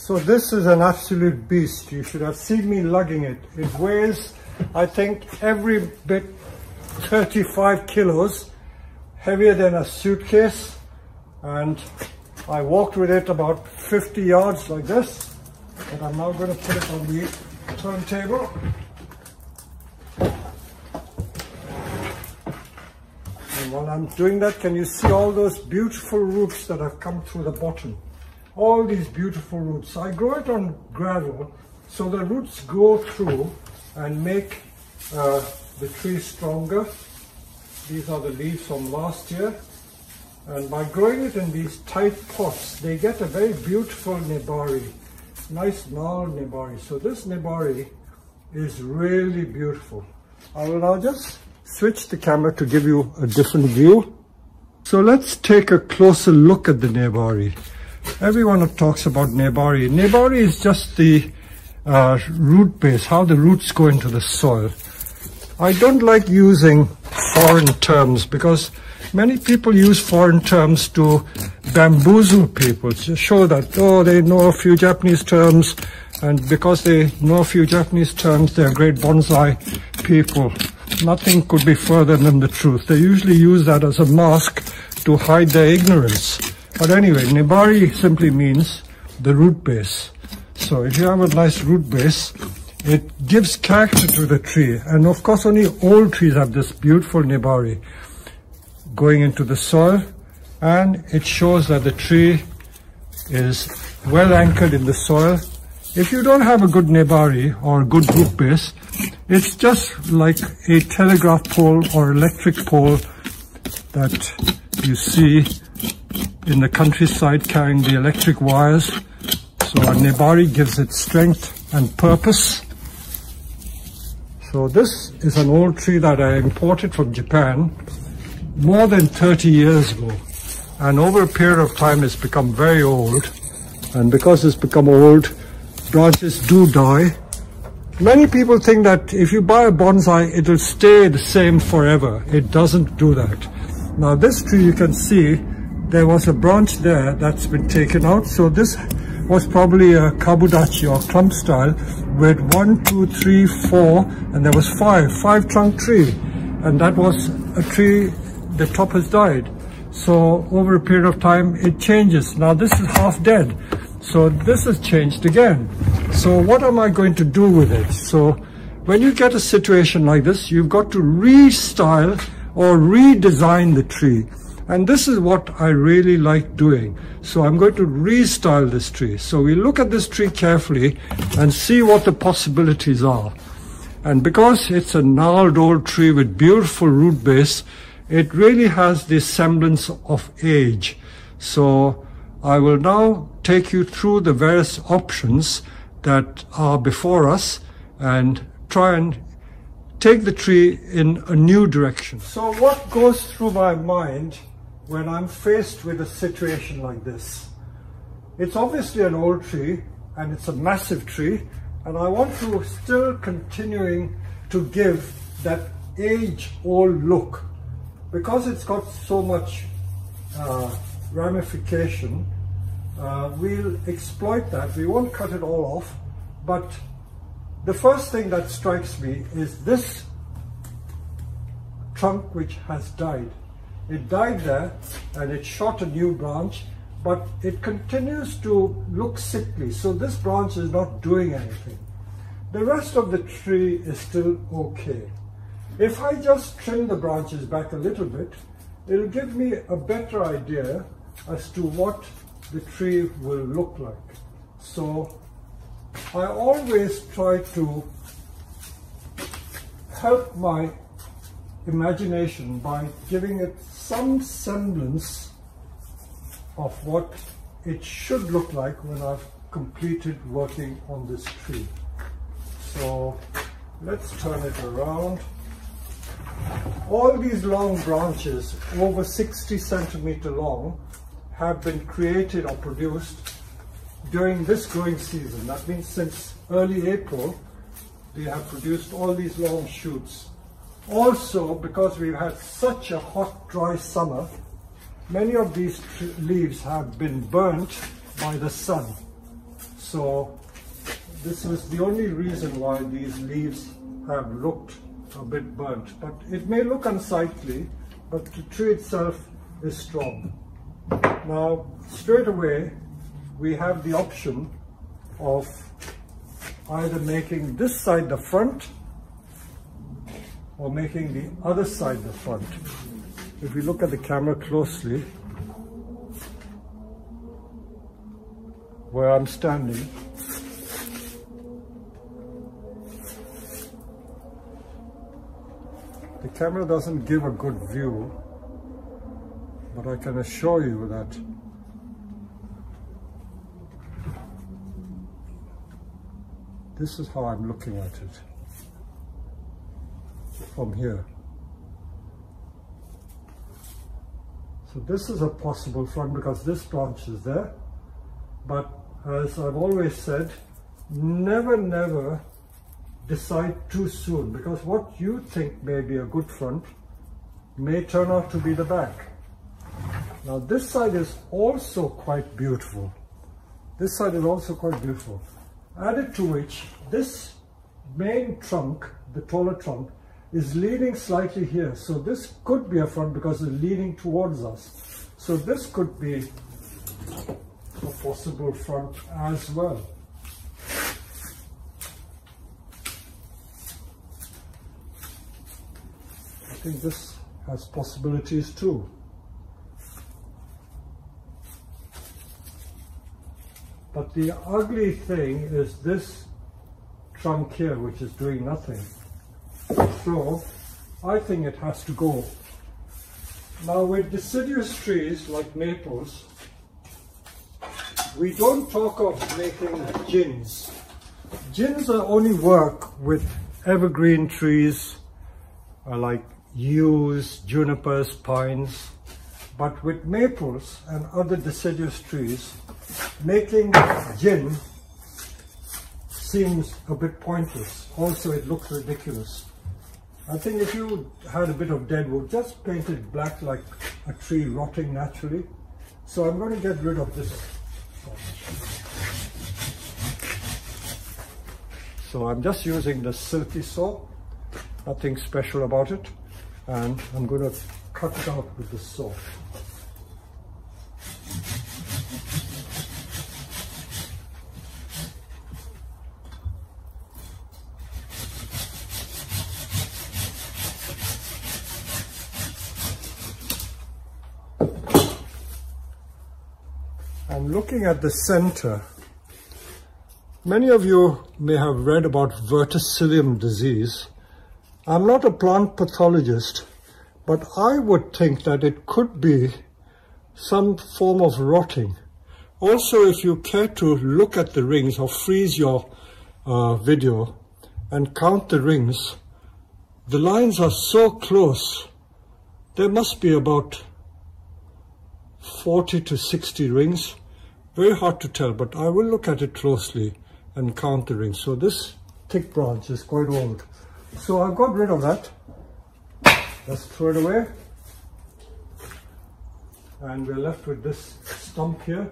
So this is an absolute beast. You should have seen me lugging it. It weighs, I think, every bit 35 kilos, heavier than a suitcase. And I walked with it about 50 yards like this. But I'm now going to put it on the turntable. And while I'm doing that, can you see all those beautiful roots that have come through the bottom? All these beautiful roots. I grow it on gravel, so the roots go through and make the tree stronger. These are the leaves from last year. And by growing it in these tight pots, they get a very beautiful nebari. Nice gnarled nebari. So this nebari is really beautiful. I will now just switch the camera to give you a different view. So let's take a closer look at the nebari. Everyone talks about nebari. Nebari is just the root base, how the roots go into the soil. I don't like using foreign terms because many people use foreign terms to bamboozle people, to show that, oh, they know a few Japanese terms, and because they know a few Japanese terms, they're great bonsai people. Nothing could be further than the truth. They usually use that as a mask to hide their ignorance. But anyway, nebari simply means the root base. So if you have a nice root base, it gives character to the tree. And of course, only old trees have this beautiful nebari going into the soil, and it shows that the tree is well anchored in the soil. If you don't have a good nebari or a good root base, it's just like a telegraph pole or electric pole that you see in the countryside carrying the electric wires. So a nebari gives it strength and purpose. So this is an old tree that I imported from Japan more than 30 years ago, and over a period of time it's become very old, and because it's become old, branches do die. Many people think that if you buy a bonsai, it'll stay the same forever. It doesn't do that. Now this tree, you can see there was a branch there that's been taken out. So this was probably a kabudachi or clump style with 1, 2, 3, 4, and there was five trunk tree, and that was a tree. The top has died. So over a period of time, it changes. Now this is half dead. So this has changed again. So what am I going to do with it? So when you get a situation like this, you've got to restyle or redesign the tree. And this is what I really like doing. So I'm going to restyle this tree. So we look at this tree carefully and see what the possibilities are. And because it's a gnarled old tree with beautiful root base, it really has the semblance of age. So I will now take you through the various options that are before us and try and take the tree in a new direction. So what goes through my mind when I'm faced with a situation like this? It's obviously an old tree and it's a massive tree, and I want to still continuing to give that age-old look. Because it's got so much ramification, we'll exploit that. We won't cut it all off, but the first thing that strikes me is this trunk which has died. It died there and it shot a new branch, but it continues to look sickly. So this branch is not doing anything. The rest of the tree is still okay. If I just trim the branches back a little bit, it'll give me a better idea as to what the tree will look like. So I always try to help my imagination by giving it some semblance of what it should look like when I've completed working on this tree. So let's turn it around. All these long branches, over 60 centimeter long, have been created or produced during this growing season. That means since early April, they have produced all these long shoots. Also, because we've had such a hot, dry summer, many of these leaves have been burnt by the sun. So this was the only reason why these leaves have looked a bit burnt. But it may look unsightly, but the tree itself is strong. Now, straight away, we have the option of either making this side the front or making the other side the front. If we look at the camera closely, where I'm standing, the camera doesn't give a good view, but I can assure you that this is how I'm looking at it from here. So this is a possible front because this branch is there, but as I've always said, never decide too soon, because what you think may be a good front may turn out to be the back. Now this side is also quite beautiful. This side is also quite beautiful. Added to which, this main trunk, the taller trunk, is leaning slightly here. So this could be a front because it's leaning towards us. So this could be a possible front as well. I think this has possibilities too. But the ugly thing is this trunk here, which is doing nothing. So I think it has to go. Now with deciduous trees like maples, we don't talk of making gins. Gins only work with evergreen trees like yews, junipers, pines. But with maples and other deciduous trees, making gin seems a bit pointless. Also, it looks ridiculous. I think if you had a bit of dead wood, just paint it black like a tree rotting naturally. So I'm going to get rid of this. So I'm just using the silky saw, nothing special about it, and I'm going to cut it out with the saw. I'm looking at the center. Many of you may have read about verticillium disease. I'm not a plant pathologist, but I would think that it could be some form of rotting. Also, if you care to look at the rings or freeze your video and count the rings, the lines are so close. There must be about 40 to 60 rings. Very hard to tell, but I will look at it closely and count the rings. So this thick branch is quite old. So I've got rid of that. Let's throw it away. And we're left with this stump here.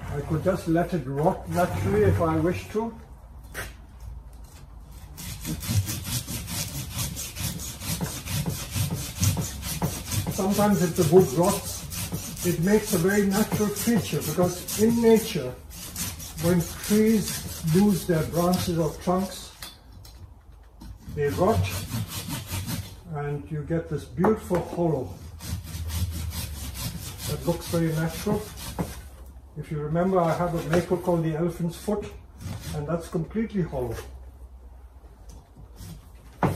I could just let it rot naturally if I wish to. Sometimes if the wood rots, it makes a very natural feature, because in nature, when trees lose their branches or trunks, they rot and you get this beautiful hollow that looks very natural. If you remember, I have a maple called the elephant's foot, and that's completely hollow. Now,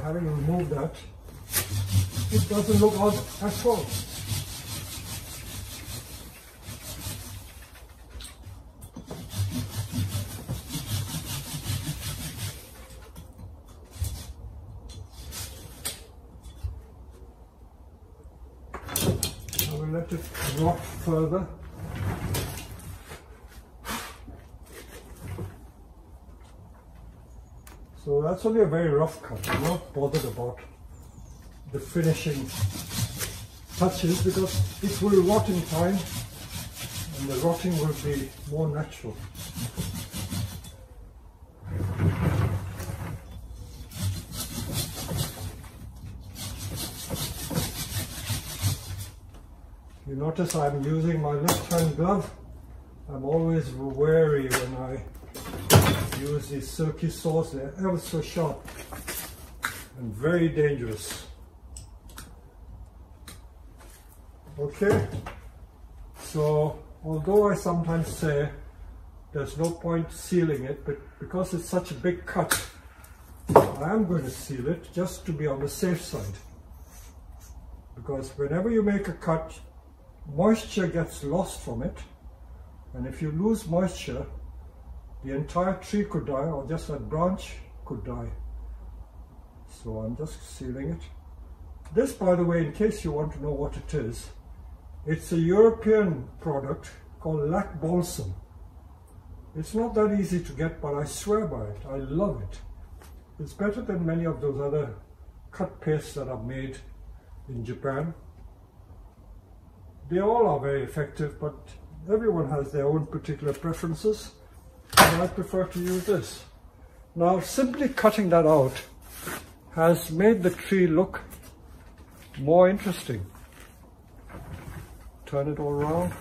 having removed that, it doesn't look odd at all. I will let it rot further. So that's only a very rough cut. I'm not bothered about the finishing touches because it will rot in time and the rotting will be more natural. You notice I'm using my left hand glove. I'm always wary when I use these silky saws. They're ever so sharp and very dangerous. Okay, so although I sometimes say there's no point sealing it, but because it's such a big cut, I am going to seal it just to be on the safe side. Because whenever you make a cut, moisture gets lost from it, and if you lose moisture, the entire tree could die, or just that branch could die. So I'm just sealing it. This, by the way, in case you want to know what it is, it's a European product called lac balsam. It's not that easy to get, but I swear by it. I love it. It's better than many of those other cut pastes that are made in Japan. They all are very effective, but everyone has their own particular preferences, and I prefer to use this. Now, simply cutting that out has made the tree look more interesting. Turn it all around.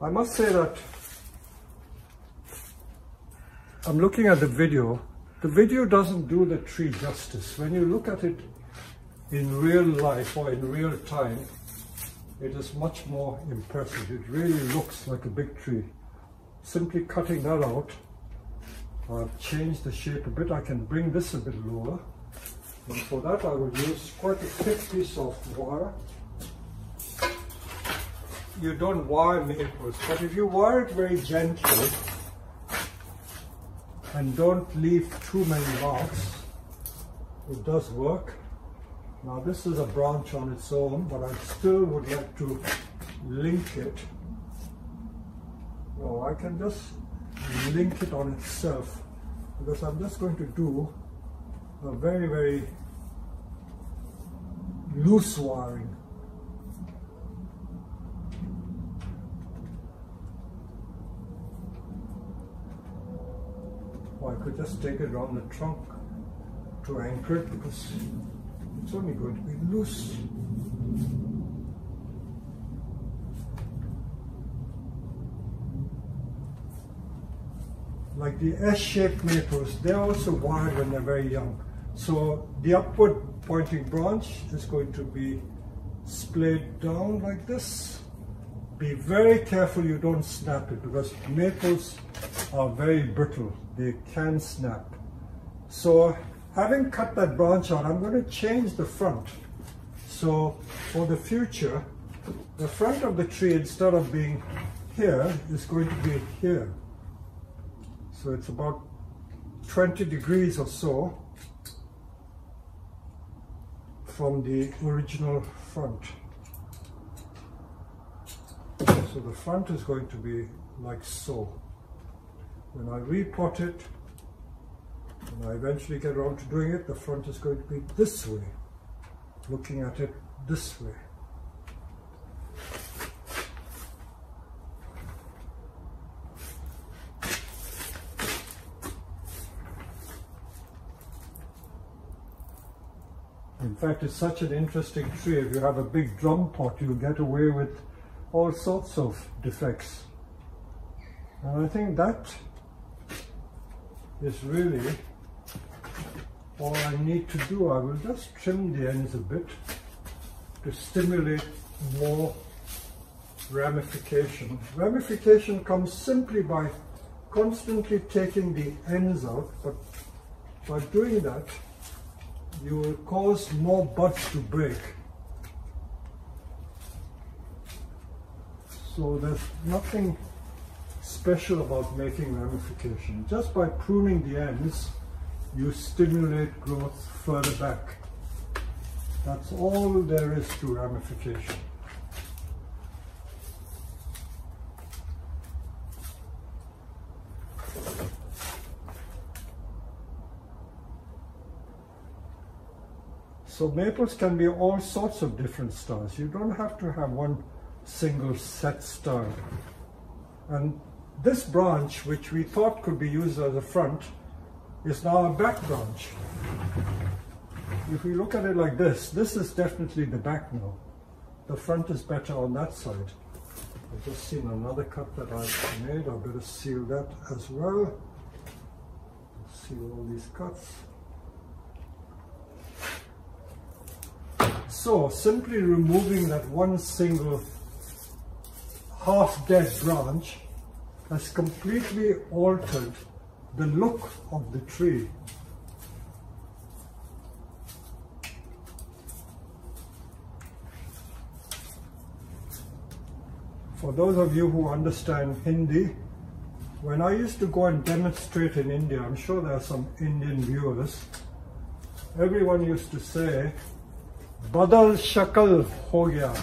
I must say that I'm looking at the video. The video doesn't do the tree justice. When you look at it in real life or in real time, it is much more impressive. It really looks like a big tree. Simply cutting that out, I've changed the shape a bit. I can bring this a bit lower. And for that I will use quite a thick piece of wire. You don't wire maples, but if you wire it very gently and don't leave too many marks, it does work. Now this is a branch on its own, but I still would like to link it. No, I can just link it on itself, because I'm just going to do a very, very loose wiring. Or I could just take it around the trunk to anchor it, because it's only going to be loose. Like the S-shaped maples, they're also wired when they're very young. So the upward pointing branch is going to be splayed down like this. Be very careful you don't snap it, because maples are very brittle. They can snap. So having cut that branch out, I'm going to change the front. So for the future, the front of the tree, instead of being here, is going to be here. So it's about 20 degrees or so from the original front. So the front is going to be like so. When I repot it, when I eventually get around to doing it, the front is going to be this way, looking at it this way. In fact, it's such an interesting tree. If you have a big drum pot, you get away with all sorts of defects. And I think that is really all I need to do. I will just trim the ends a bit to stimulate more ramification. Ramification comes simply by constantly taking the ends out, but by doing that, you will cause more buds to break. So there's nothing special about making ramification. Just by pruning the ends, you stimulate growth further back. That's all there is to ramification. So maples can be all sorts of different styles. You don't have to have one single set style. And this branch, which we thought could be used as a front, is now a back branch. If we look at it like this is definitely the back now. The front is better on that side. I've just seen another cut that I've made. I better seal that as well. Seal all these cuts. So simply removing that one single half-dead branch has completely altered the look of the tree. For those of you who understand Hindi, when I used to go and demonstrate in India, I'm sure there are some Indian viewers, everyone used to say, Badal shakal ho gaya.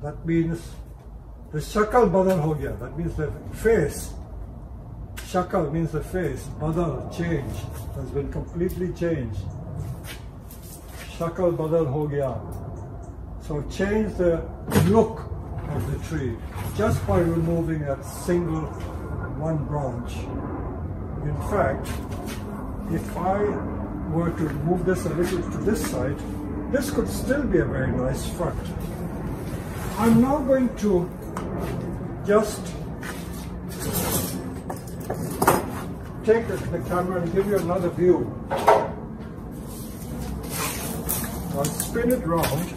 That means the shakal badal ho gaya. That means the face. Shakal means the face. Badal, change, has been completely changed. Shakal badal ho gaya. So change the look of the tree just by removing that single one branch. In fact, if I were to move this a little to this side, this could still be a very nice front. I'm now going to just take the camera and give you another view. I'll spin it round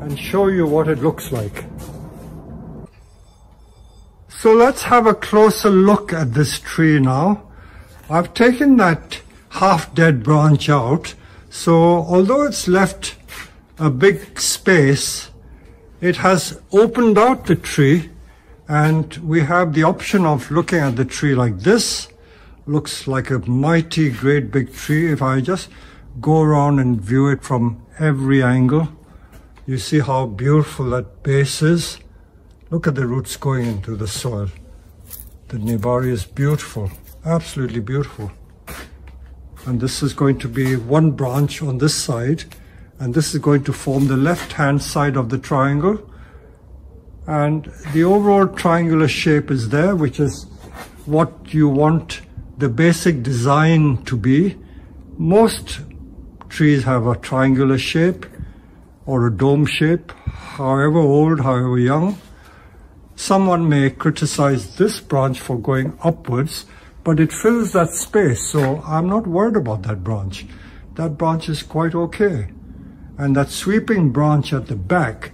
and show you what it looks like. So let's have a closer look at this tree now. I've taken that half-dead branch out, so although it's left a big space, it has opened out the tree, and we have the option of looking at the tree like this. Looks like a mighty great big tree. If I just go around and view it from every angle, you see how beautiful that base is. Look at the roots going into the soil. The Nibari is beautiful, absolutely beautiful. And this is going to be one branch on this side, and this is going to form the left-hand side of the triangle. And the overall triangular shape is there, which is what you want the basic design to be. Most trees have a triangular shape or a dome shape, however old, however young. Someone may criticize this branch for going upwards, but it fills that space, so I'm not worried about that branch. That branch is quite okay. And that sweeping branch at the back,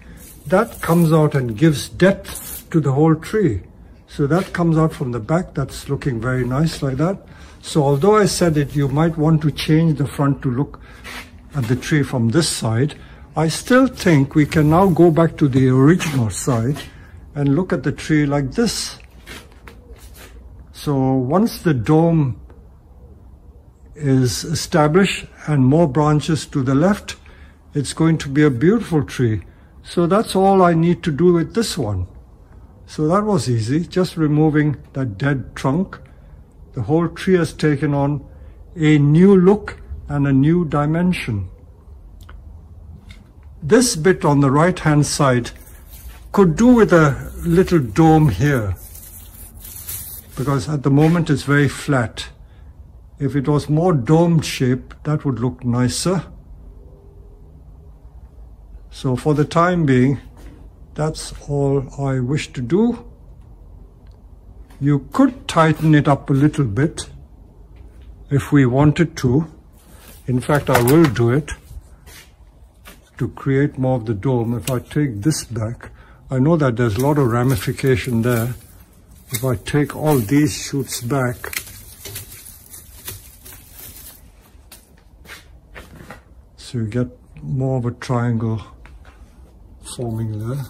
that comes out and gives depth to the whole tree. So that comes out from the back, that's looking very nice like that. So although I said it, you might want to change the front to look at the tree from this side, I still think we can now go back to the original side and look at the tree like this. So once the dome is established and more branches to the left, it's going to be a beautiful tree. So that's all I need to do with this one. So that was easy, just removing that dead trunk. The whole tree has taken on a new look and a new dimension. This bit on the right hand side could do with a little dome here, because at the moment it's very flat. If it was more domed shape, that would look nicer. So for the time being, that's all I wish to do. You could tighten it up a little bit if we wanted to. In fact, I will do it to create more of the dome. If I take this back, I know that there's a lot of ramification there. If I take all these shoots back, so you get more of a triangle forming there.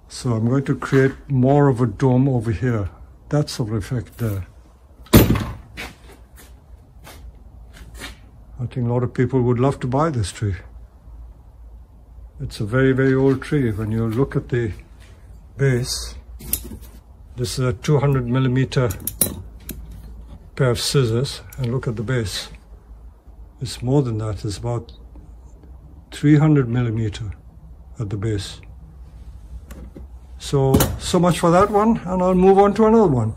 So I'm going to create more of a dome over here. That sort of effect there. I think a lot of people would love to buy this tree. It's a very, very old tree. When you look at the base, this is a 200mm pair of scissors and look at the base. It's more than that. It's about 300 millimeter at the base. So much for that one, and I'll move on to another one.